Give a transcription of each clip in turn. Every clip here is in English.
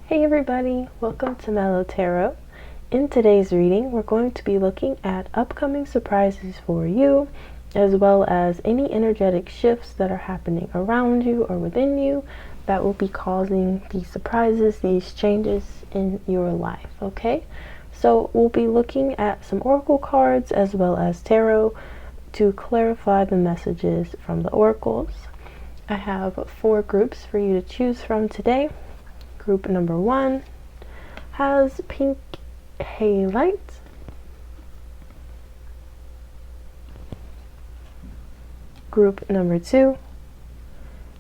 Hey everybody, welcome to Mellow Tarot. In today's reading, we're going to be looking at upcoming surprises for you, as well as any energetic shifts that are happening around you or within you that will be causing these surprises, these changes in your life, okay? So we'll be looking at some oracle cards as well as tarot to clarify the messages from the oracles. I have 4 groups for you to choose from today. Group number 1 has pink halite. Group number 2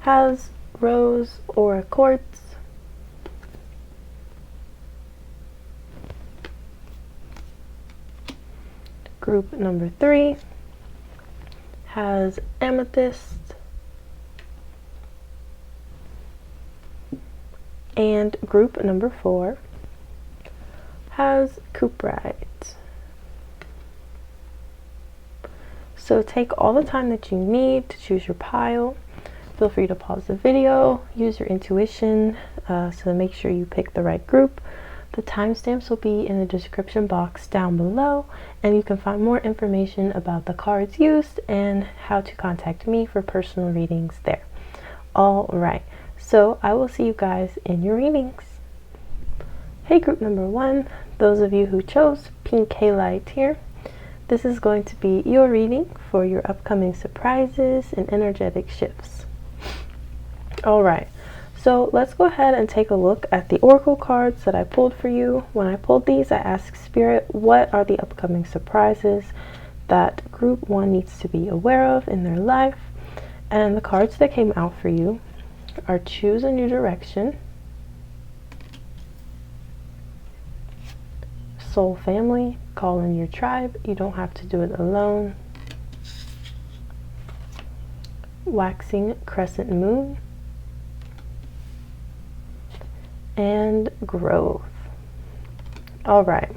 has rose or quartz. Group number 3 has amethyst. And group number 4 has cuprite. So take all the time that you need to choose your pile. Feel free to pause the video, use your intuition, so make sure you pick the right group. The timestamps will be in the description box down below, and you can find more information about the cards used and how to contact me for personal readings there. All right. So I will see you guys in your readings. Hey group number 1, those of you who chose pink halite here, this is going to be your reading for your upcoming surprises and energetic shifts. Alright, so let's go ahead and take a look at the oracle cards that I pulled for you. When I pulled these, I asked Spirit, what are the upcoming surprises that group 1 needs to be aware of in their life? And the cards that came out for you are choose a new direction, soul family, call in your tribe, you don't have to do it alone, waxing crescent moon, and growth. All right,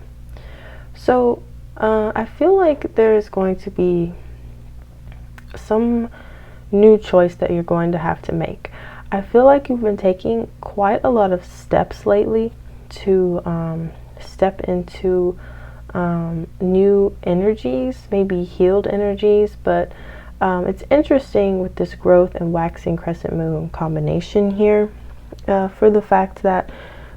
so I feel like there's going to be some new choice that you're going to have to make. I feel like you've been taking quite a lot of steps lately to step into new energies, maybe healed energies, but it's interesting with this growth and waxing crescent moon combination here for the fact that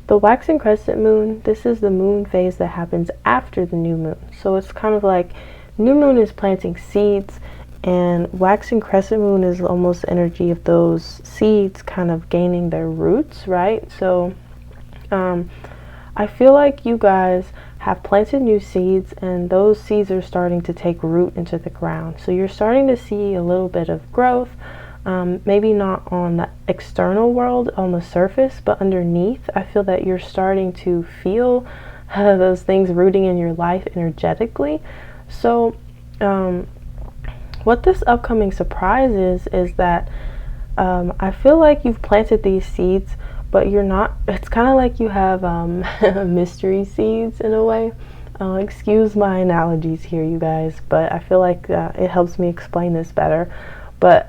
the waxing crescent moon, this is the moon phase that happens after the new moon. So it's kind of like new moon is planting seeds, and waxing crescent moon is almost the energy of those seeds kind of gaining their roots, right? So I feel like you guys have planted new seeds, and those seeds are starting to take root into the ground. So you're starting to see a little bit of growth, maybe not on the external world, on the surface, but underneath. I feel that you're starting to feel those things rooting in your life energetically. So what this upcoming surprise is that I feel like you've planted these seeds, but you're not, it's kind of like you have mystery seeds in a way. Excuse my analogies here, you guys, but I feel like it helps me explain this better. But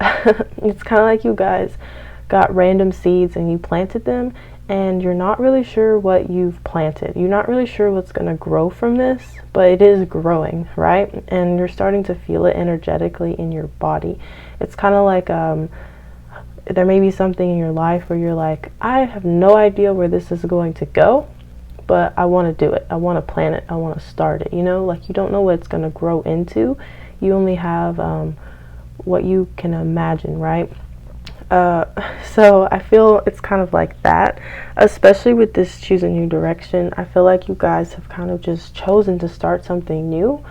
it's kind of like you guys got random seeds and you planted them, and you're not really sure what you've planted. You're not really sure what's going to grow from this, but it is growing, right? And you're starting to feel it energetically in your body. It's kind of like there may be something in your life where you're like, I have no idea where this is going to go, but I want to do it. I want to plant it. I want to start it. You know, like you don't know what it's going to grow into. You only have what you can imagine, right? So I feel it's kind of like that, especially with this choose a new direction. I feel like you guys have kind of just chosen to start something new,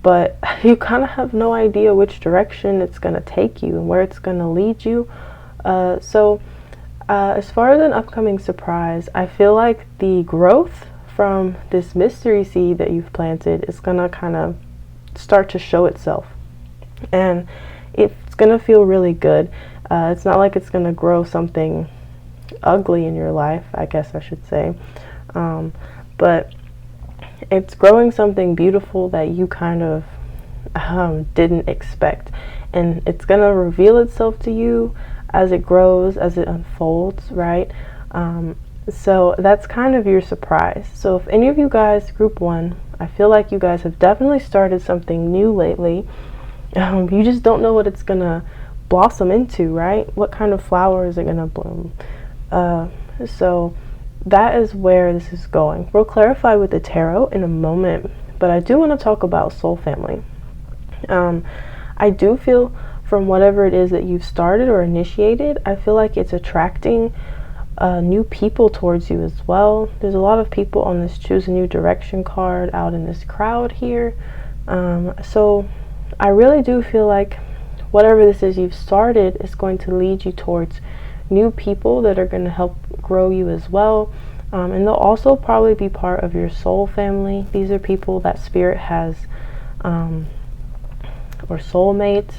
but you kind of have no idea which direction it's going to take you and where it's going to lead you. So as far as an upcoming surprise, I feel like the growth from this mystery seed that you've planted is going to kind of start to show itself, and it's going to feel really good. It's not like it's going to grow something ugly in your life, I guess I should say, but it's growing something beautiful that you kind of didn't expect, and it's going to reveal itself to you as it grows, as it unfolds, right? So that's kind of your surprise. So if any of you guys, group 1, I feel like you guys have definitely started something new lately. You just don't know what it's gonna blossom into, right? What kind of flower is it gonna bloom? So that is where this is going. We'll clarify with the tarot in a moment, but I do want to talk about soul family. I do feel from whatever it is that you've started or initiated, I feel like it's attracting new people towards you as well. There's a lot of people on this choose a new direction card out in this crowd here. So I really do feel like whatever this is you've started is going to lead you towards new people that are going to help grow you as well. And they'll also probably be part of your soul family. These are people that spirit has, or soulmates,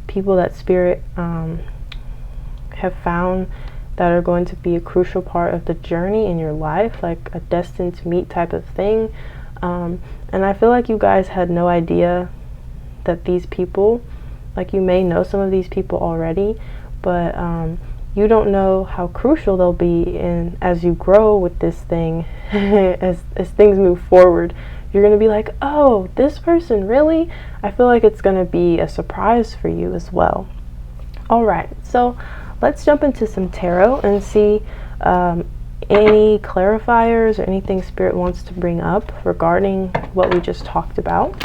people that spirit have found that are going to be a crucial part of the journey in your life, like a destined to meet type of thing. And I feel like you guys had no idea that these people, like you may know some of these people already, but you don't know how crucial they'll be in as you grow with this thing. as things move forward, you're going to be like, oh, this person, really? I feel like it's going to be a surprise for you as well. All right, so let's jump into some tarot and see any clarifiers or anything spirit wants to bring up regarding what we just talked about.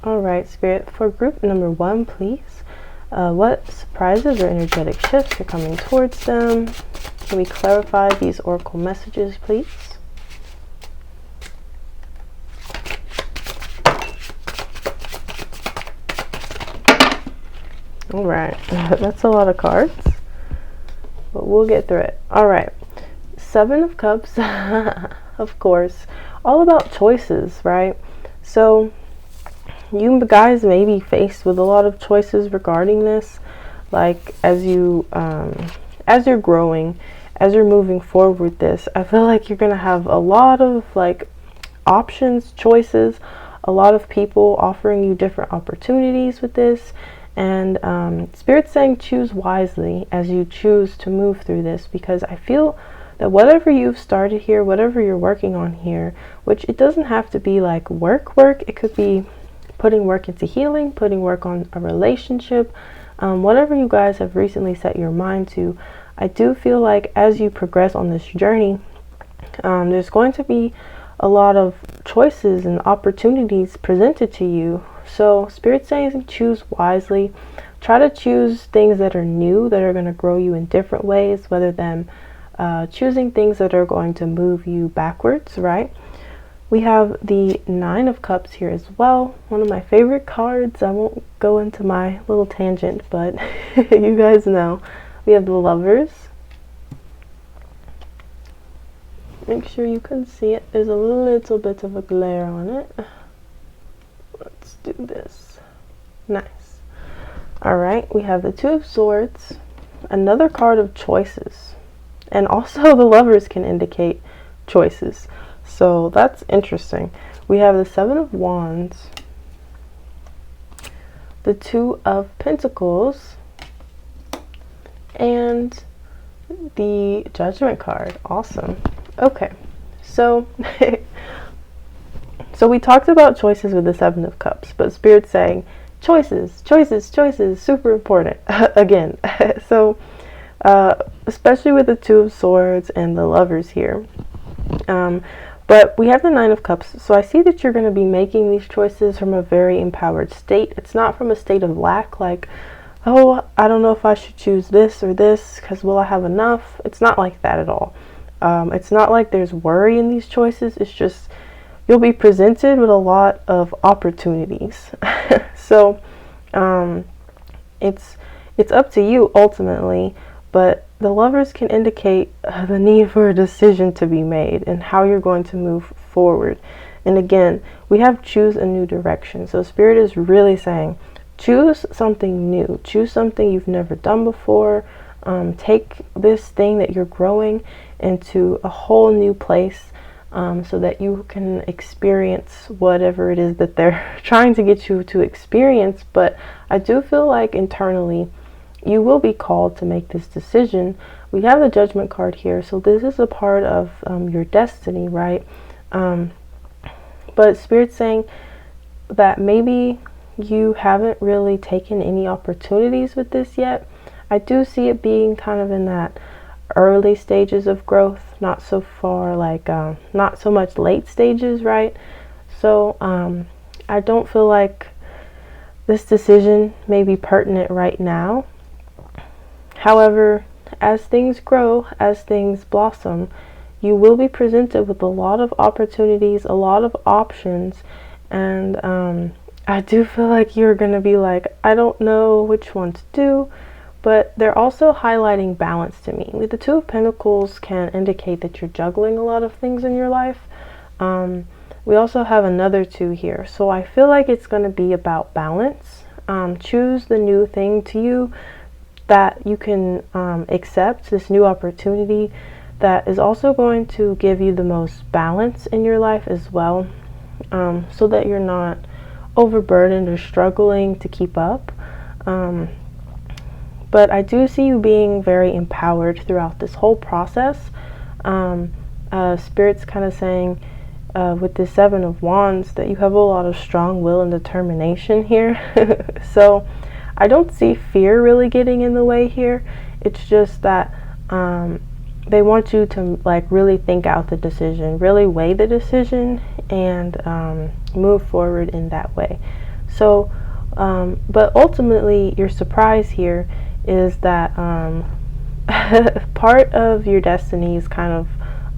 All right, Spirit, for group number 1, please. What surprises or energetic shifts are coming towards them? Can we clarify these oracle messages, please? All right, that's a lot of cards, but we'll get through it. All right, 7 of Cups, of course, all about choices, right? So you guys may be faced with a lot of choices regarding this, like as you're growing, as you're moving forward with this. I feel like you're gonna have a lot of like options, choices, a lot of people offering you different opportunities with this, and Spirit's saying choose wisely as you choose to move through this, because I feel that whatever you've started here, whatever you're working on here, which it doesn't have to be like work, it could be putting work into healing, putting work on a relationship, whatever you guys have recently set your mind to. I do feel like as you progress on this journey, there's going to be a lot of choices and opportunities presented to you. So Spirit saying choose wisely. Try to choose things that are new, that are going to grow you in different ways, rather than choosing things that are going to move you backwards, right? We have the 9 of Cups here as well. One of my favorite cards. I won't go into my little tangent, but you guys know. We have the Lovers. Make sure you can see it. There's a little bit of a glare on it. Let's do this. Nice. Alright, we have the 2 of Swords. Another card of choices. And also the Lovers can indicate choices. So that's interesting. We have the 7 of Wands, the 2 of Pentacles, and the Judgment card. Awesome. Okay, so so we talked about choices with the 7 of Cups, but Spirit's saying choices, super important again. So especially with the 2 of Swords and the Lovers here. But we have the 9 of Cups, so I see that you're going to be making these choices from a very empowered state. It's not from a state of lack, like, oh, I don't know if I should choose this or this, because will I have enough? It's not like that at all. It's not like there's worry in these choices. It's just you'll be presented with a lot of opportunities. So it's up to you ultimately, but the Lovers can indicate the need for a decision to be made and how you're going to move forward. And again, we have choose a new direction. So Spirit is really saying choose something new. Choose something you've never done before. take this thing that you're growing into a whole new place, so that you can experience whatever it is that they're trying to get you to experience. But I do feel like internally you will be called to make this decision. We have the Judgment card here, so this is a part of your destiny, right? But Spirit's saying that maybe you haven't really taken any opportunities with this yet. I do see it being kind of in that early stages of growth, not so far like not so much late stages, right? So I don't feel like this decision may be pertinent right now. However, as things grow, as things blossom, you will be presented with a lot of opportunities, a lot of options, and I do feel like you're gonna be like, I don't know which one to do. But they're also highlighting balance to me. With the Two of Pentacles can indicate that you're juggling a lot of things in your life. We also have another two here. So I feel like it's going to be about balance. Choose the new thing to you that you can accept, this new opportunity that is also going to give you the most balance in your life as well, so that you're not overburdened or struggling to keep up. But I do see you being very empowered throughout this whole process. Spirit's kind of saying with the Seven of Wands that you have a lot of strong will and determination here. So I don't see fear really getting in the way here. It's just that they want you to like really think out the decision, really weigh the decision, and move forward in that way. So but ultimately your surprise here is that part of your destiny is kind of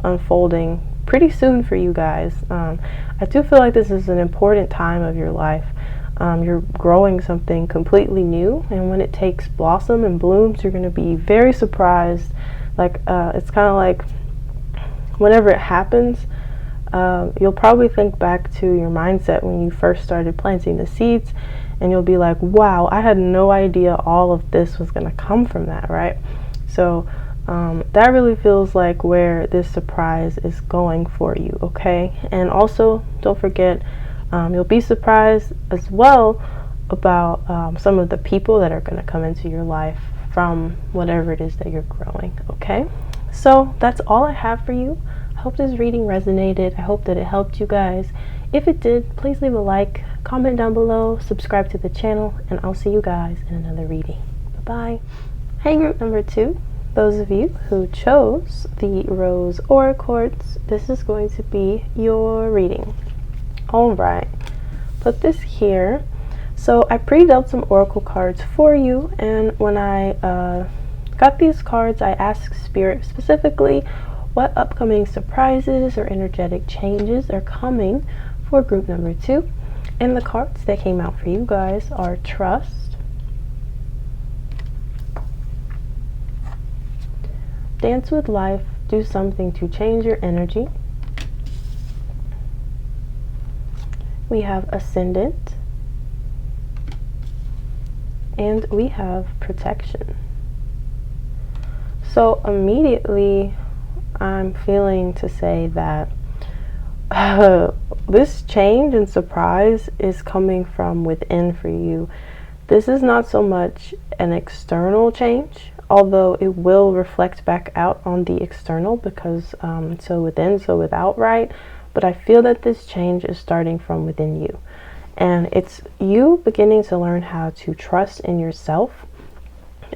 unfolding pretty soon for you guys. I do feel like this is an important time of your life. You're growing something completely new, and when it takes blossom and blooms, you're going to be very surprised. Like it's kind of like whenever it happens, you'll probably think back to your mindset when you first started planting the seeds, and you'll be like, wow, I had no idea all of this was going to come from that, right? So that really feels like where this surprise is going for you, okay? And also, don't forget, you'll be surprised as well about some of the people that are going to come into your life from whatever it is that you're growing, okay? So that's all I have for you. I hope this reading resonated. I hope that it helped you guys. If it did, please leave a like, comment down below, subscribe to the channel, and I'll see you guys in another reading. Bye-bye. Hey, group number 2. Those of you who chose the Rose Aura Quartz, this is going to be your reading. All right, put this here. So I pre-dealt some oracle cards for you, and when I got these cards, I asked Spirit specifically what upcoming surprises or energetic changes are coming for group number 2. And the cards that came out for you guys are Trust, Dance with Life, do something to change your energy. We have Ascendant, and we have Protection. So immediately I'm feeling to say that this change and surprise is coming from within for you. This is not so much an external change, although it will reflect back out on the external, because so within, so without, right? But I feel that this change is starting from within you, and it's you beginning to learn how to trust in yourself.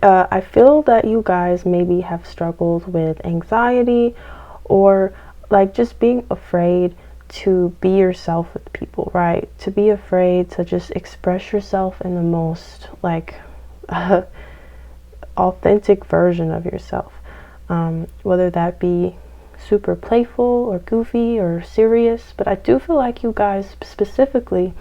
I feel that you guys maybe have struggled with anxiety, or like just being afraid to be yourself with people, right? To be afraid to just express yourself in the most like authentic version of yourself, whether that be super playful or goofy or serious. But I do feel like you guys specifically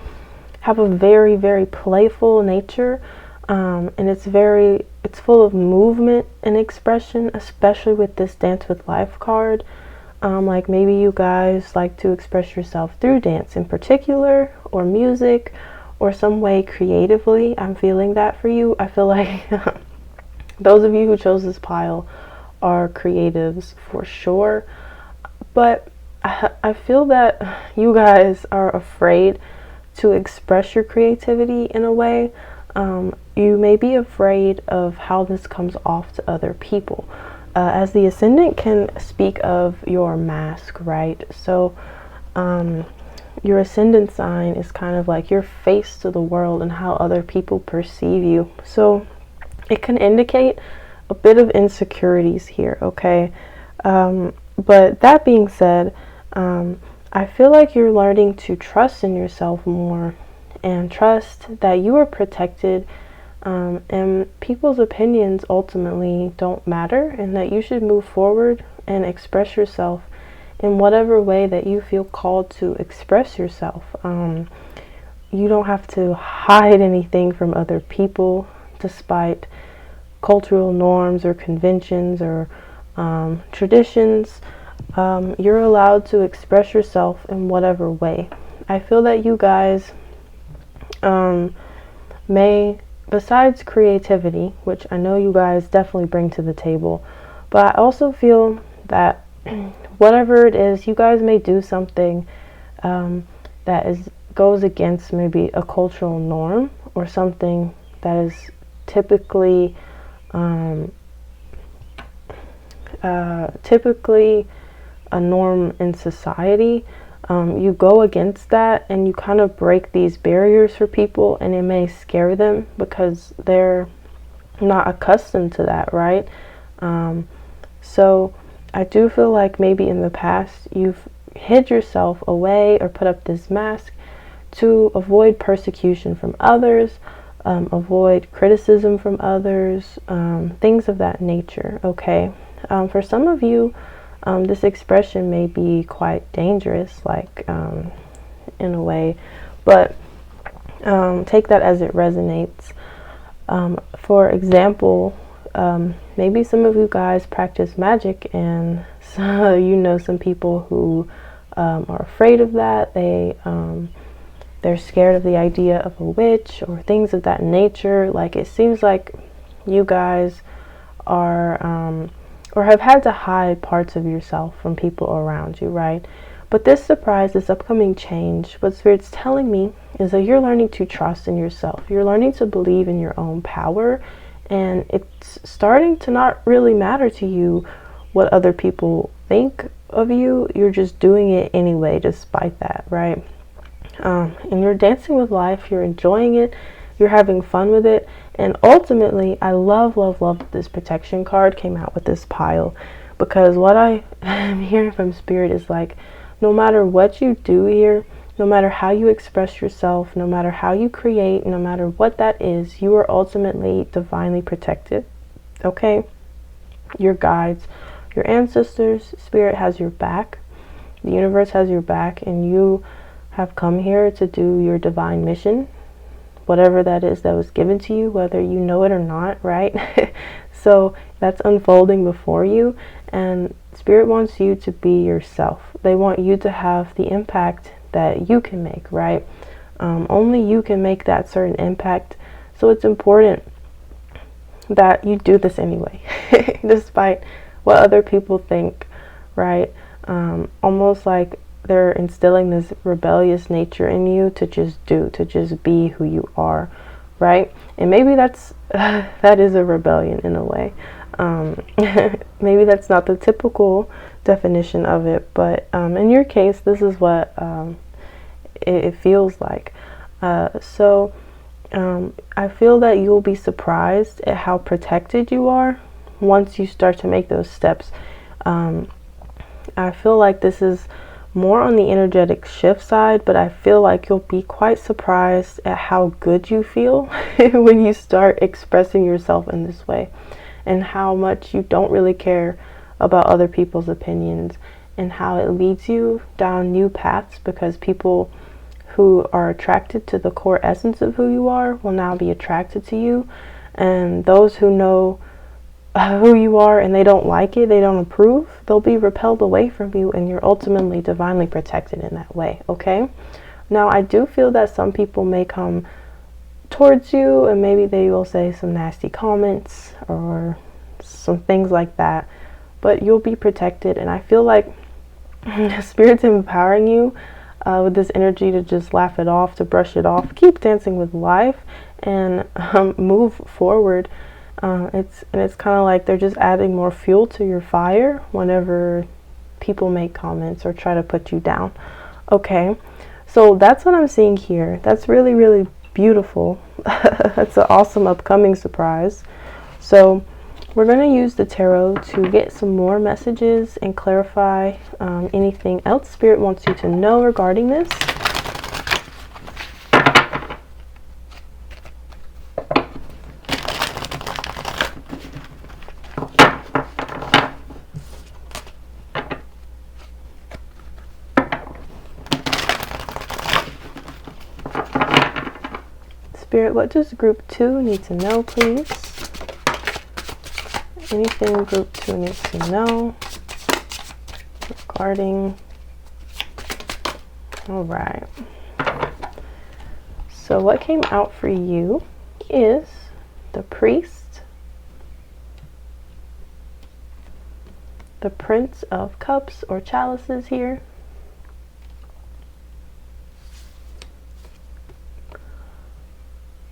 have a very, very playful nature, and it's full of movement and expression, especially with this Dance with Life card. Like maybe you guys like to express yourself through dance in particular, or music, or some way creatively. I'm feeling that for you. I feel like Those of you who chose this pile are creatives for sure, but I feel that you guys are afraid to express your creativity in a way. You may be afraid of how this comes off to other people, as the ascendant can speak of your mask, right? So your ascendant sign is kind of like your face to the world and how other people perceive you. So it can indicate a bit of insecurities here, okay? But that being said, I feel like you're learning to trust in yourself more and trust that you are protected, and people's opinions ultimately don't matter, and that you should move forward and express yourself in whatever way that you feel called to express yourself. You don't have to hide anything from other people despite cultural norms or conventions or traditions. You're allowed to express yourself in whatever way. I feel that you guys may, besides creativity, which I know you guys definitely bring to the table, but I also feel that whatever it is, you guys may do something that goes against maybe a cultural norm or something that is typically a norm in society. You go against that and you kind of break these barriers for people, and it may scare them because they're not accustomed to that, right? So I do feel like maybe in the past you've hid yourself away or put up this mask to avoid persecution from others, avoid criticism from others, things of that nature, okay? For some of you, this expression may be quite dangerous, like in a way, but take that as it resonates. For example, maybe some of you guys practice magic, and so you know some people who are afraid of that. They're scared of the idea of a witch or things of that nature. Like, it seems like you guys are or have had to hide parts of yourself from people around you, right? But this surprise, this upcoming change, what Spirit's telling me is that you're learning to trust in yourself. You're learning to believe in your own power, and it's starting to not really matter to you what other people think of you. You're just doing it anyway, despite that, right? And you're dancing with life, you're enjoying it, you're having fun with it, and ultimately, I love that this protection card came out with this pile, because what I am hearing from Spirit is like, no matter what you do here, no matter how you express yourself, no matter how you create, no matter what that is, you are ultimately divinely protected, okay? Your guides, your ancestors, Spirit has your back, the universe has your back, and you have come here to do your divine mission, whatever that is that was given to you, whether you know it or not, right? So that's unfolding before you, and Spirit wants you to be yourself. They want you to have the impact that you can make, right? Only you can make that certain impact, so it's important that you do this anyway, despite what other people think, right? Almost like they're instilling this rebellious nature in you to just be who you are, right? And maybe that's that is a rebellion in a way. Maybe that's not the typical definition of it, but in your case, this is what it feels like. So I feel that you'll be surprised at how protected you are once you start to make those steps. I feel like this is more on the energetic shift side, but I feel like you'll be quite surprised at how good you feel when you start expressing yourself in this way, and how much you don't really care about other people's opinions, and how it leads you down new paths, because people who are attracted to the core essence of who you are will now be attracted to you, and those who know who you are and they don't like it, they don't approve, they'll be repelled away from you, and you're ultimately divinely protected in that way, okay? Now, I do feel that some people may come towards you, and maybe they will say some nasty comments or some things like that, but you'll be protected. And I feel like Spirit's empowering you with this energy to just laugh it off, to brush it off, keep dancing with life, and move forward. It's kind of like they're just adding more fuel to your fire whenever people make comments or try to put you down. Okay, so that's what I'm seeing here. That's really, really beautiful. That's an awesome upcoming surprise. So we're going to use the tarot to get some more messages and clarify anything else Spirit wants you to know regarding this. Spirit, what does group 2 need to know, please? Anything group 2 needs to know regarding. All right. So what came out for you is the Priest, the Prince of Cups or Chalices here,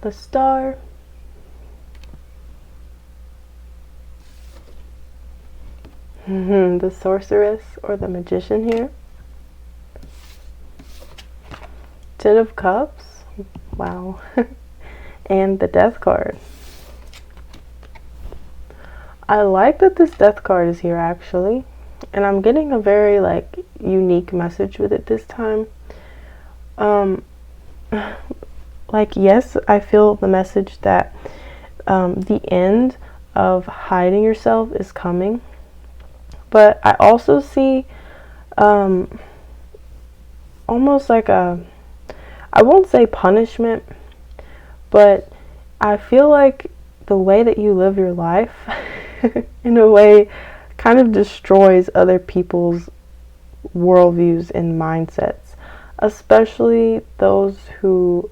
the Star, the Sorceress or the Magician here, Ten of Cups, wow, and the Death card. I like that this Death card is here actually, and I'm getting a very like unique message with it this time. Like, yes, I feel the message that the end of hiding yourself is coming, but I also see almost like a, I won't say punishment, but I feel like the way that you live your life in a way kind of destroys other people's worldviews and mindsets, especially those who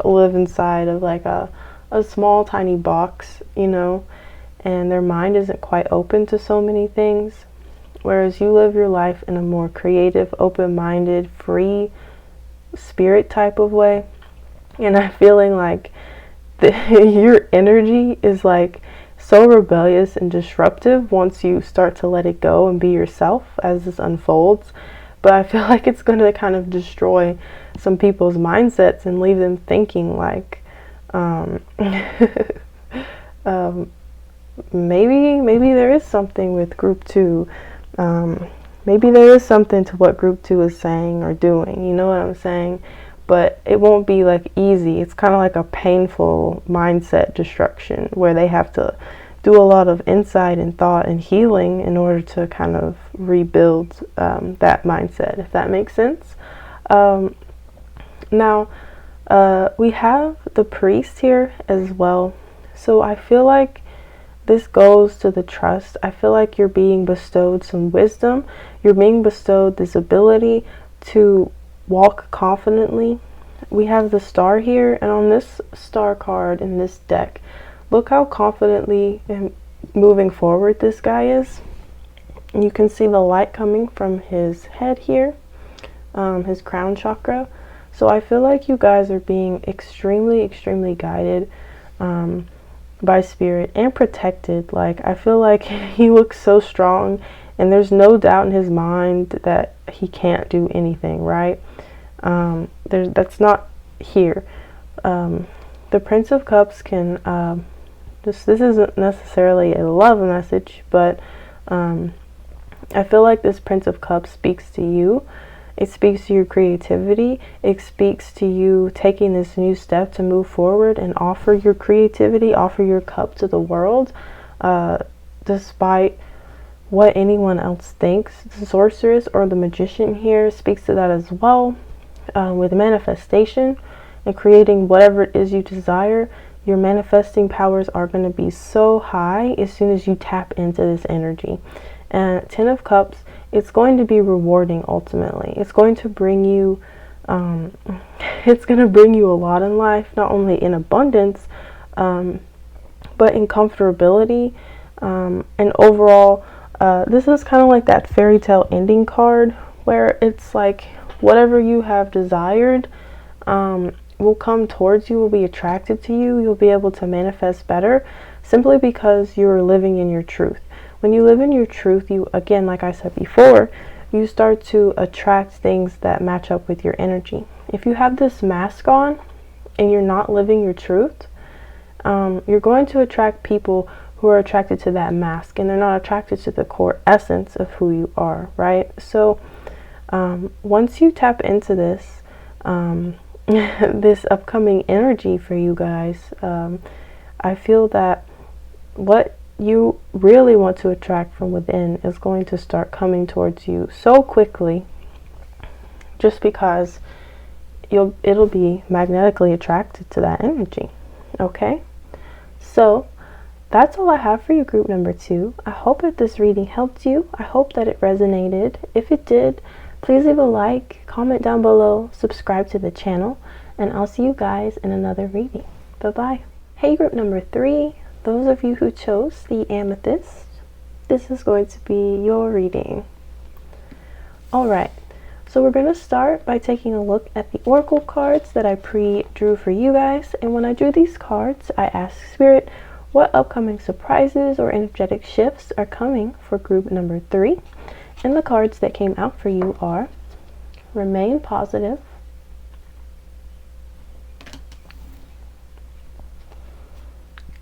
live inside of like a small tiny box, you know, and their mind isn't quite open to so many things, whereas you live your life in a more creative, open-minded, free spirit type of way. And I'm feeling like your energy is like so rebellious and disruptive once you start to let it go and be yourself as this unfolds. But I feel like it's going to kind of destroy some people's mindsets and leave them thinking like maybe there is something with group 2. Maybe there is something to what group 2 is saying or doing, you know what I'm saying? But it won't be like easy. It's kind of like a painful mindset destruction where they have to do a lot of insight and thought and healing in order to kind of rebuild that mindset, if that makes sense. Now, we have the Priest here as well. So I feel like this goes to the trust. I feel like you're being bestowed some wisdom. You're being bestowed this ability to walk confidently. We have the Star here, and on this Star card in this deck, look how confidently and moving forward this guy is. You can see the light coming from his head here, his crown chakra. So I feel like you guys are being extremely, extremely guided by Spirit and protected. Like, I feel like he looks so strong, and there's no doubt in his mind that he can't do anything, right? That's not here. The Prince of Cups can this isn't necessarily a love message, but I feel like this Prince of Cups speaks to you. It speaks to your creativity. It speaks to you taking this new step to move forward and offer your creativity, offer your cup to the world, despite what anyone else thinks. The Sorceress or the Magician here speaks to that as well, with manifestation and creating whatever it is you desire. Your manifesting powers are going to be so high as soon as you tap into this energy. And Ten of Cups, it's going to be rewarding ultimately. It's going to bring you it's going to bring you a lot in life, not only in abundance, but in comfortability, and overall, this is kind of like that fairy tale ending card, where it's like whatever you have desired will come towards you, will be attracted to you. You'll be able to manifest better simply because you're living in your truth. When you live in your truth, you, again, like I said before, you start to attract things that match up with your energy. If you have this mask on and you're not living your truth, you're going to attract people who are attracted to that mask, and they're not attracted to the core essence of who you are, right? So once you tap into this, this upcoming energy for you guys, I feel that what you really want to attract from within is going to start coming towards you so quickly, just because it'll be magnetically attracted to that energy. Okay, so that's all I have for you, group number 2. I hope that this reading helped you. I hope that it resonated. If it did, please leave a like, comment down below, subscribe to the channel, and I'll see you guys in another reading. Bye-bye. Hey, group number 3, those of you who chose the amethyst, this is going to be your reading. Alright, so we're going to start by taking a look at the oracle cards that I pre-drew for you guys. And when I drew these cards, I asked Spirit what upcoming surprises or energetic shifts are coming for group number 3. And the cards that came out for you are Remain Positive,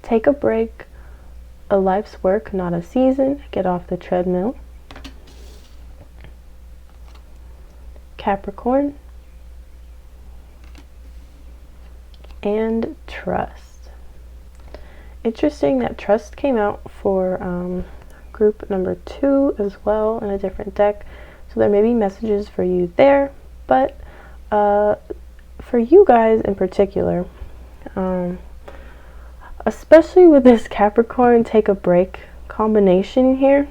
Take a Break, A Life's Work, Not a Season, Get Off the Treadmill, Capricorn, and Trust. Interesting that Trust came out for group number 2 as well in a different deck, so there may be messages for you there, but for you guys in particular, especially with this Capricorn Take a Break combination here,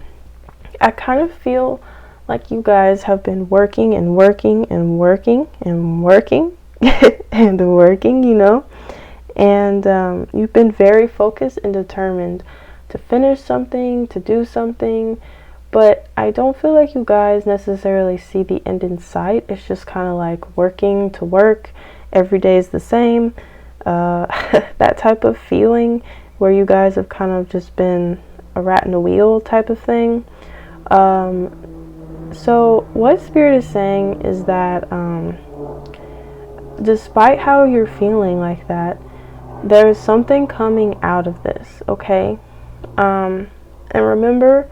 I kind of feel like you guys have been working and working and working and working and working, you know, and you've been very focused and determined to finish something, to do something, but I don't feel like you guys necessarily see the end in sight. It's just kind of like working to work, every day is the same, that type of feeling where you guys have kind of just been a rat in a wheel type of thing. So what Spirit is saying is that despite how you're feeling like that, there is something coming out of this, okay? And remember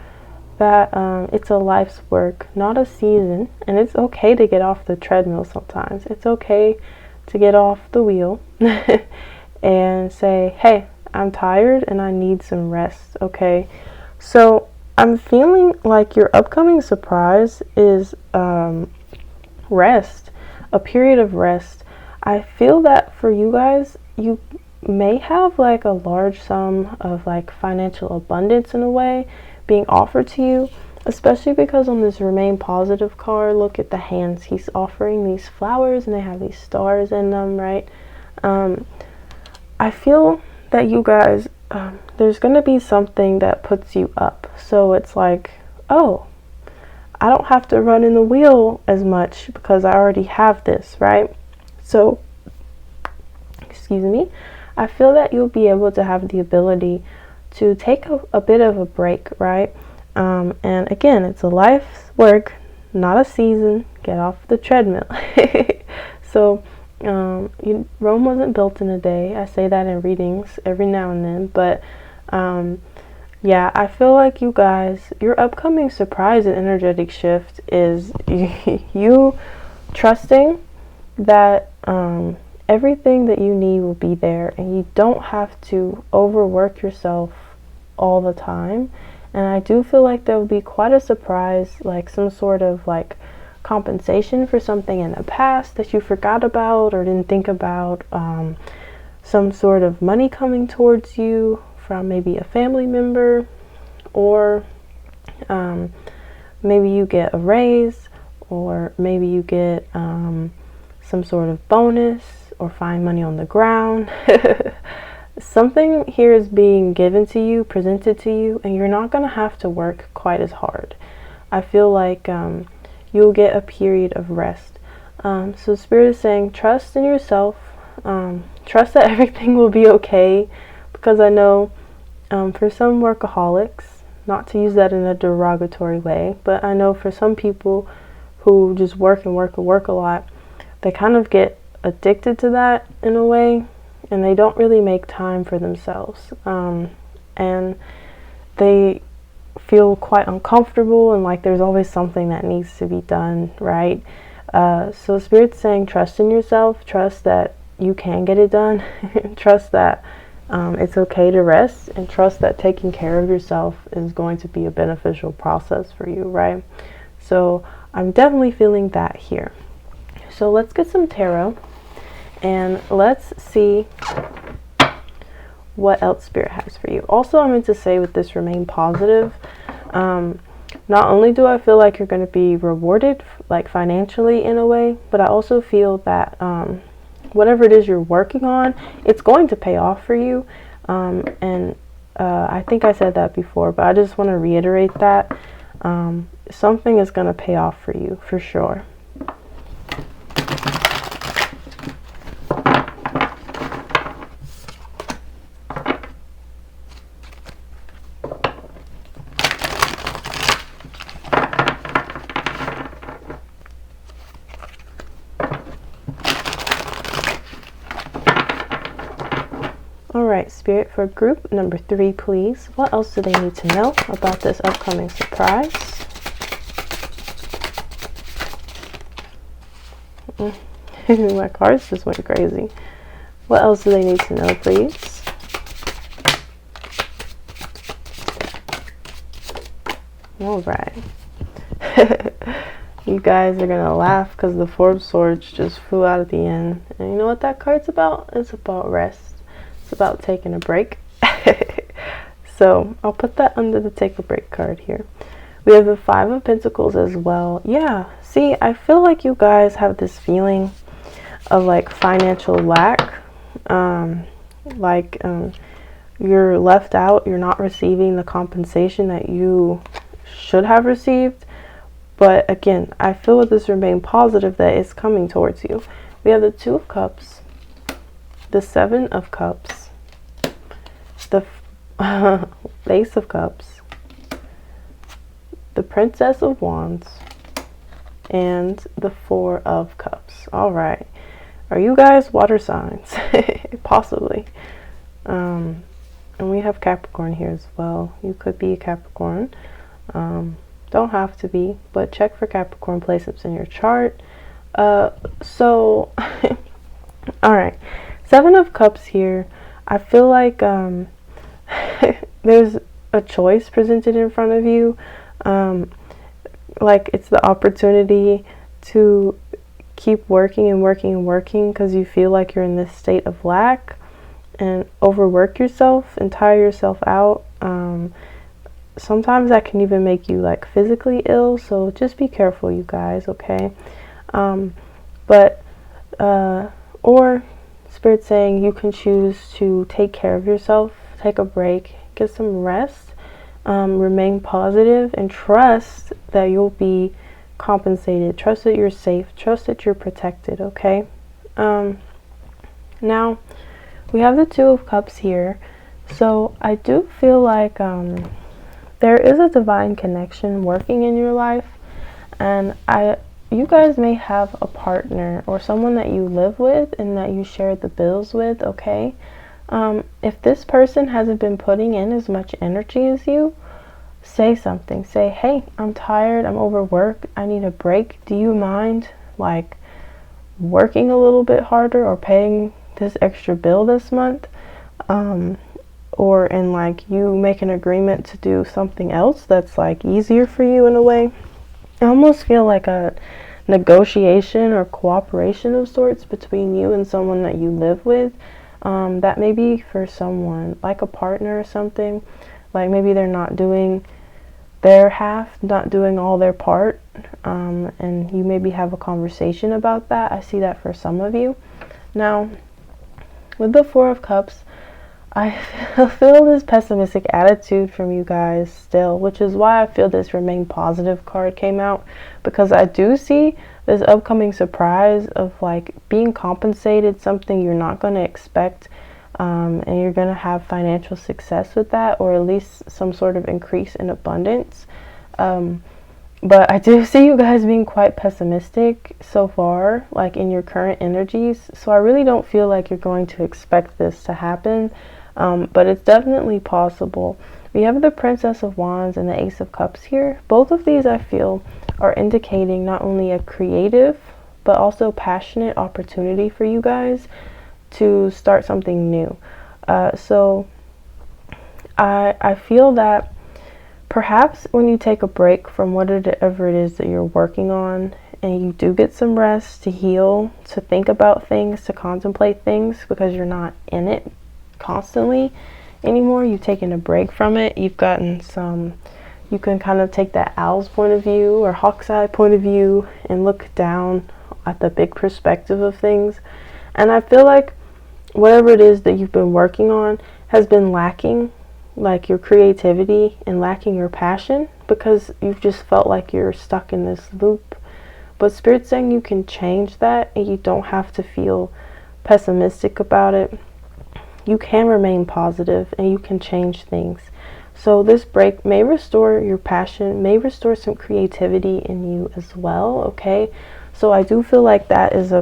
that it's a life's work, not a season, and it's okay to get off the treadmill sometimes. It's okay to get off the wheel and say, hey, I'm tired and I need some rest, okay? So I'm feeling like your upcoming surprise is rest, a period of rest. I feel that for you guys, you may have like a large sum of like financial abundance in a way being offered to you, especially because on this Remain Positive card, look at the hands. He's offering these flowers and they have these stars in them, right? I feel that you guys, there's going to be something that puts you up. So it's like, oh, I don't have to run in the wheel as much because I already have this, right? So, excuse me, I feel that you'll be able to have the ability to take a bit of a break, right? And again, it's a life's work, not a season. Get off the treadmill. So Rome wasn't built in a day. I say that in readings every now and then, but yeah, I feel like you guys, your upcoming surprise and energetic shift is you trusting that everything that you need will be there, and you don't have to overwork yourself all the time. And I do feel like there will be quite a surprise, like some sort of like compensation for something in the past that you forgot about or didn't think about, some sort of money coming towards you from maybe a family member, or maybe you get a raise, or maybe you get some sort of bonus or find money on the ground. Something here is being given to you, presented to you, and you're not going to have to work quite as hard. I feel like you'll get a period of rest. So Spirit is saying trust in yourself, trust that everything will be okay, because I know for some workaholics, not to use that in a derogatory way, but I know for some people who just work and work and work a lot, they kind of get addicted to that in a way, and they don't really make time for themselves, and they feel quite uncomfortable and like there's always something that needs to be done, right? So Spirit's saying trust in yourself, trust that you can get it done, trust that it's okay to rest, and trust that taking care of yourself is going to be a beneficial process for you, right? So I'm definitely feeling that here. So let's get some tarot and let's see what else Spirit has for you. Also, I meant to say with this, remain positive. Not only do I feel like you're going to be rewarded like financially in a way, but I also feel that whatever it is you're working on, it's going to pay off for you. And I think I said that before, but I just want to reiterate that something is going to pay off for you for sure. Alright, Spirit, for group number 3, please. What else do they need to know about this upcoming surprise? My cards just went crazy. What else do they need to know, please? Alright. You guys are going to laugh because the 4 of Swords just flew out at the end. And you know what that card's about? It's about rest. About taking a break. So I'll put that under the take a break card here. We have the 5 of Pentacles as well. Yeah, see, I feel like you guys have this feeling of like financial lack, you're left out, you're not receiving the compensation that you should have received. But again, I feel with this remain positive that it's coming towards you. We have the 2 of Cups, the 7 of Cups, the Ace of Cups, the Princess of Wands, and the 4 of Cups. All right. Are you guys water signs? Possibly. And we have Capricorn here as well. You could be a Capricorn. Don't have to be, but check for Capricorn placements in your chart. So, all right. 7 of Cups here. I feel like there's a choice presented in front of you. Like it's the opportunity to keep working and working and working because you feel like you're in this state of lack and overwork yourself and tire yourself out. Sometimes that can even make you like physically ill, so just be careful, you guys, okay? Or Spirit saying you can choose to take care of yourself, take a break, get some rest, remain positive, and trust that you'll be compensated. Trust that you're safe. Trust that you're protected, okay? Now, we have the 2 of Cups here. So I do feel like there is a divine connection working in your life. And you guys may have a partner or someone that you live with and that you share the bills with, okay? If this person hasn't been putting in as much energy as you, say something. Say, hey, I'm tired, I'm overworked, I need a break. Do you mind like working a little bit harder or paying this extra bill this month? And like you make an agreement to do something else that's like easier for you in a way. I almost feel like a negotiation or cooperation of sorts between you and someone that you live with. That may be for someone like a partner or something. Like maybe they're not doing their half not doing all their part, and you maybe have a conversation about that. I see that for some of you. Now, with the Four of Cups, I feel this pessimistic attitude from you guys still, which is why I feel this Remain Positive card came out, because I do see this upcoming surprise of like being compensated, something you're not going to expect, and you're going to have financial success with that, or at least some sort of increase in abundance. But I do see you guys being quite pessimistic so far, like in your current energies. So I really don't feel like you're going to expect this to happen, but it's definitely possible. We have the Princess of Wands and the Ace of Cups here. Both of these, I feel, are indicating not only a creative, but also passionate opportunity for you guys to start something new. So I feel that perhaps when you take a break from whatever it is that you're working on, and you do get some rest to heal, to think about things, to contemplate things, because you're not in it constantly anymore, you've taken a break from it, you've gotten some, you can kind of take that owl's point of view or hawk's eye point of view and look down at the big perspective of things. And I feel like whatever it is that you've been working on has been lacking, like your creativity, and lacking your passion, because you've just felt like you're stuck in this loop. But Spirit's saying you can change that, and you don't have to feel pessimistic about it. You can remain positive, and you can change things. So this break may restore your passion, may restore some creativity in you as well, okay? So I do feel like that is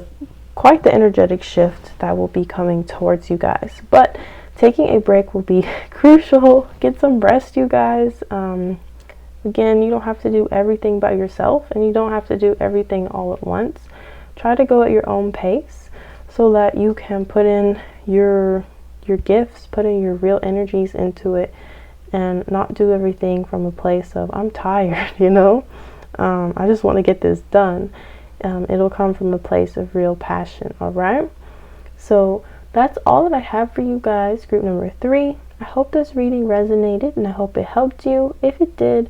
quite the energetic shift that will be coming towards you guys. But taking a break will be crucial. Get some rest, you guys. Again, you don't have to do everything by yourself, and you don't have to do everything all at once. Try to go at your own pace so that you can put in your gifts, put in your real energies into it, and not do everything from a place of, I'm tired, you know? I just want to get this done. It'll come from a place of real passion, all right? So that's all that I have for you guys, group number 3. I hope this reading resonated, and I hope it helped you. If it did,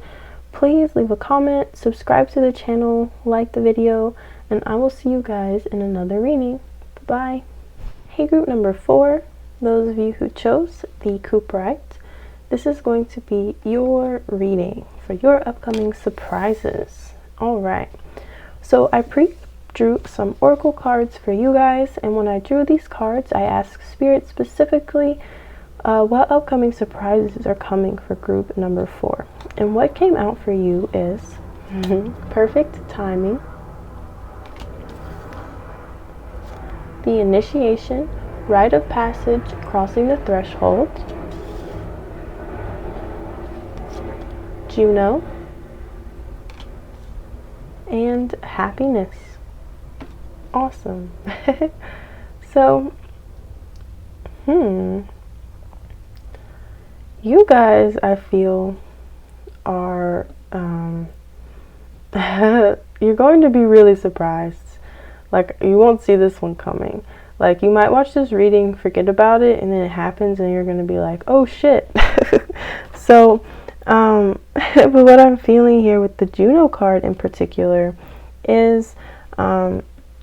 please leave a comment, subscribe to the channel, like the video, and I will see you guys in another reading. Bye-bye. Hey, group number 4, those of you who chose the cuprite, this is going to be your reading for your upcoming surprises. All right. So I drew some oracle cards for you guys, and when I drew these cards, I asked Spirit specifically what upcoming surprises are coming for group number 4. And what came out for you is perfect timing, the initiation, rite of passage, crossing the threshold, Juno, and happiness. Awesome. So, you guys, I feel, are, you're going to be really surprised. Like, you won't see this one coming. Like, you might watch this reading, forget about it, and then it happens, and you're going to be like, oh shit. So, but what I'm feeling here with the Juno card in particular is,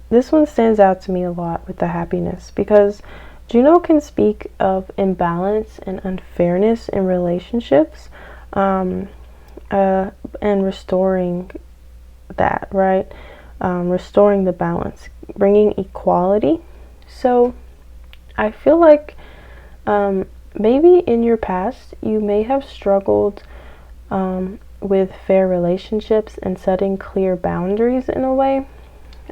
this one stands out to me a lot with the happiness, because Juno can speak of imbalance and unfairness in relationships, and restoring that, right? Restoring the balance, bringing equality. So I feel like maybe in your past you may have struggled with fair relationships and setting clear boundaries in a way.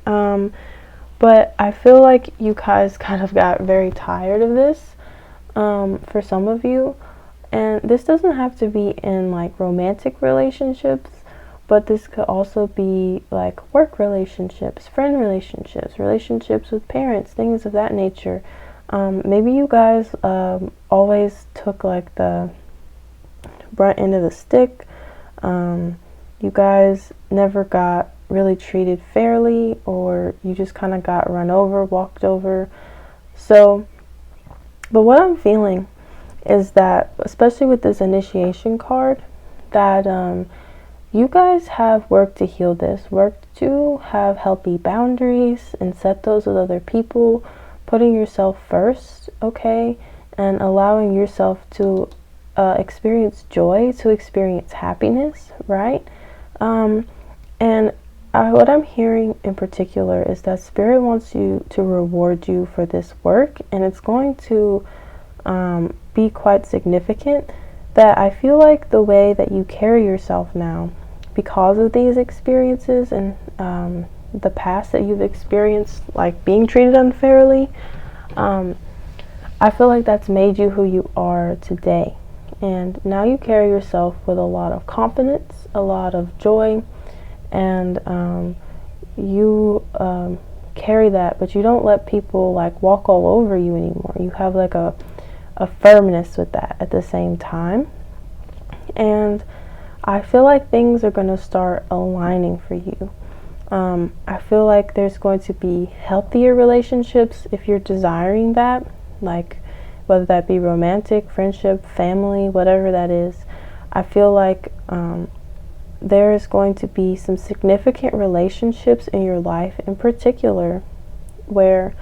But I feel like you guys kind of got very tired of this for some of you. And this doesn't have to be in like romantic relationships, but this could also be like work relationships, friend relationships, relationships with parents, things of that nature. Maybe you guys always took like the brunt end of the stick. You guys never got really treated fairly, or you just kind of got run over, walked over. So, but what I'm feeling is that, especially with this initiation card, that you guys have work to heal this, work to have healthy boundaries and set those with other people, putting yourself first, okay, and allowing yourself to experience joy, to experience happiness, right? And what I'm hearing in particular is that Spirit wants you to reward you for this work, and it's going to be quite significant. That I feel like the way that you carry yourself now, because of these experiences and the past that you've experienced, like being treated unfairly, I feel like that's made you who you are today. And now you carry yourself with a lot of confidence, a lot of joy, and you carry that, but you don't let people like walk all over you anymore. You have like a firmness with that at the same time. And I feel like things are going to start aligning for you. I feel like there's going to be healthier relationships if you're desiring that, like whether that be romantic, friendship, family, whatever that is. I feel like there is going to be some significant relationships in your life in particular where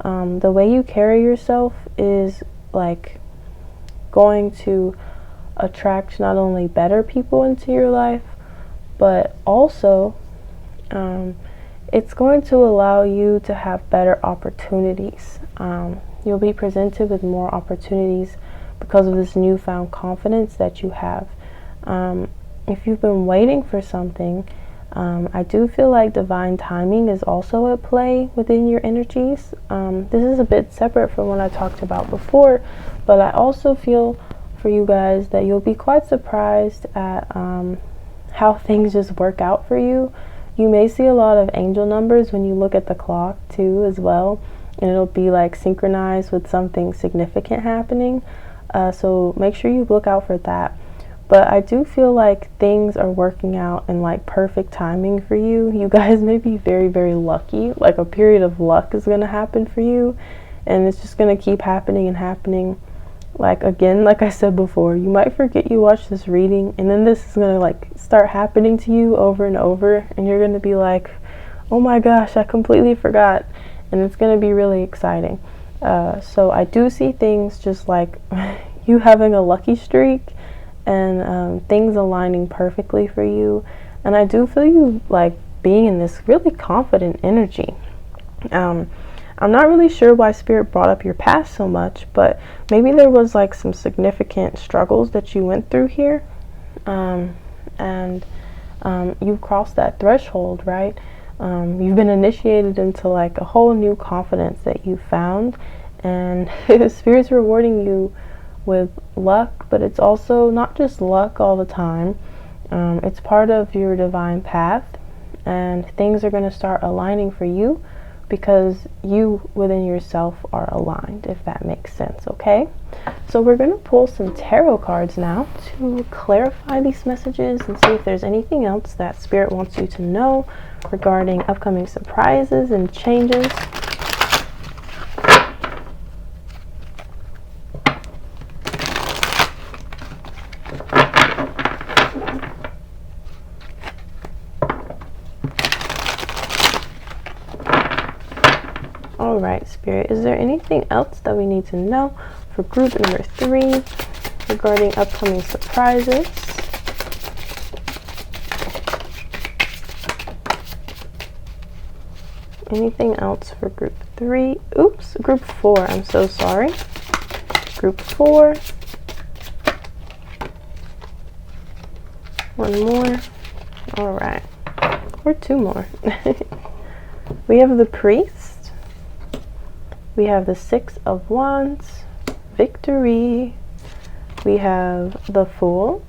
the way you carry yourself is like going to attract not only better people into your life, but also it's going to allow you to have better opportunities. You'll be presented with more opportunities because of this newfound confidence that you have. If you've been waiting for something, I do feel like divine timing is also at play within your energies. This is a bit separate from what I talked about before, but I also feel for you guys that you'll be quite surprised at how things just work out for you. You may see a lot of angel numbers when you look at the clock too as well, and it'll be like synchronized with something significant happening. So make sure you look out for that. But I do feel like things are working out in like perfect timing for you. You guys may be very, very lucky. Like a period of luck is going to happen for you. And it's just going to keep happening and happening. Like again, like I said before, you might forget you watched this reading. And then this is going to like start happening to you over and over. And you're going to be like, oh my gosh, I completely forgot. And it's going to be really exciting. So I do see things just like you having a lucky streak. And things aligning perfectly for you. And I do feel you like being in this really confident energy. I'm not really sure why Spirit brought up your past so much, but maybe there was like some significant struggles that you went through here. And you've crossed that threshold, right? You've been initiated into like a whole new confidence that you found. And Spirit's rewarding you with luck, but it's also not just luck all the time. It's part of your divine path, and things are going to start aligning for you because you within yourself are aligned, if that makes sense. Okay, so we're going to pull some tarot cards now to clarify these messages and see if there's anything else that Spirit wants you to know regarding upcoming surprises and changes. Alright, Spirit, is there anything else that we need to know for group number 3 regarding upcoming surprises? Anything else for group 3? Oops, group 4, I'm so sorry. Group 4. One more. Alright. Or 2 more. We have the Priest. We have the 6 of Wands, Victory. We have the Fool.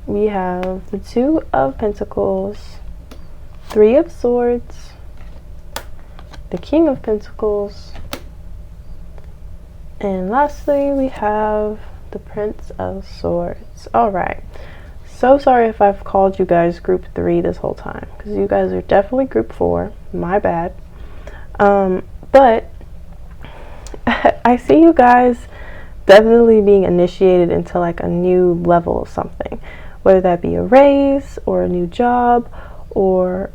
We have the 2 of Pentacles, 3 of Swords, the King of Pentacles, and lastly we have the Prince of Swords. Alright, so sorry if I've called you guys group 3 this whole time, because you guys are definitely group 4, my bad. But I see you guys definitely being initiated into like a new level of something, whether that be a raise or a new job, or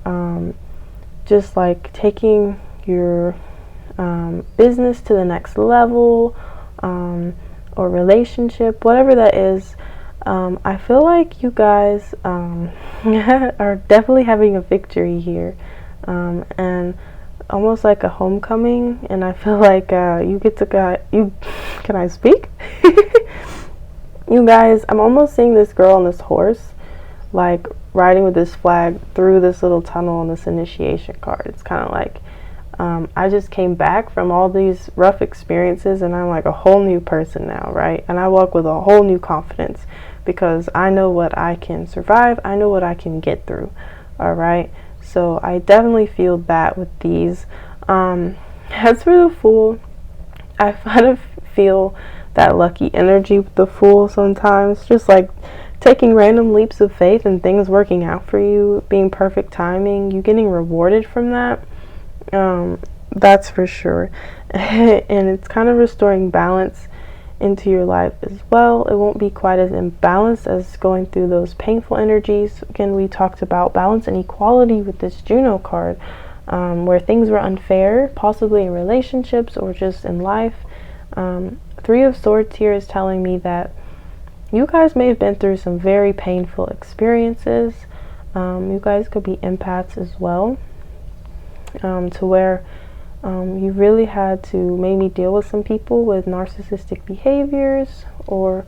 just like taking your business to the next level, or relationship, whatever that is. I feel like you guys are definitely having a victory here, and almost like a homecoming. And I feel like you get to can I speak? You guys, I'm almost seeing this girl on this horse, like riding with this flag through this little tunnel on this initiation card. It's kind of like I just came back from all these rough experiences, and I'm like a whole new person now, right? And I walk with a whole new confidence because I know what I can survive. I know what I can get through. All right. So I definitely feel that with these. As for the Fool, I kind of feel that lucky energy with the Fool sometimes, just like taking random leaps of faith and things working out for you, being perfect timing, you getting rewarded from that. That's for sure. And it's kind of restoring balance into your life as well. It won't be quite as imbalanced as going through those painful energies. Again, we talked about balance and equality with this Juno card, where things were unfair, possibly in relationships or just in life. Three of Swords here is telling me that you guys may have been through some very painful experiences. You guys could be empaths as well, to where you really had to maybe deal with some people with narcissistic behaviors, or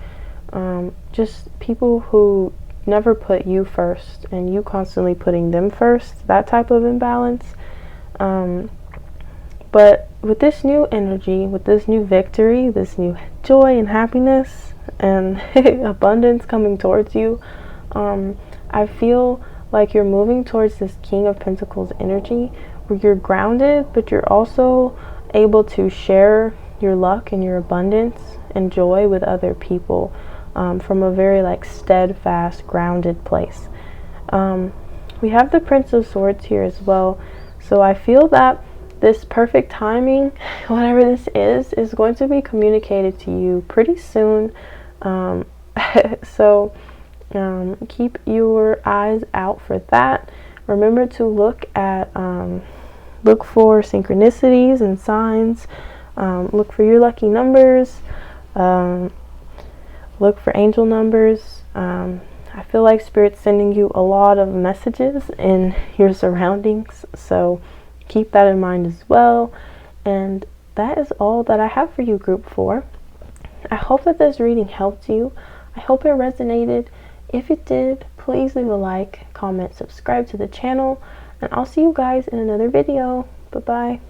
just people who never put you first and you constantly putting them first, that type of imbalance. But with this new energy, with this new victory, this new joy and happiness and abundance coming towards you, I feel like you're moving towards this King of Pentacles energy, where you're grounded, but you're also able to share your luck and your abundance and joy with other people, from a very like steadfast, grounded place. We have the Prince of Swords here as well, so I feel that this perfect timing, whatever this is going to be communicated to you pretty soon. So keep your eyes out for that. Remember to look for synchronicities and signs. Look for your lucky numbers. Look for angel numbers. I feel like Spirit's sending you a lot of messages in your surroundings, so keep that in mind as well. And that is all that I have for you, Group 4. I hope that this reading helped you. I hope it resonated. If it did, please leave a like, comment, subscribe to the channel, and I'll see you guys in another video. Bye-bye.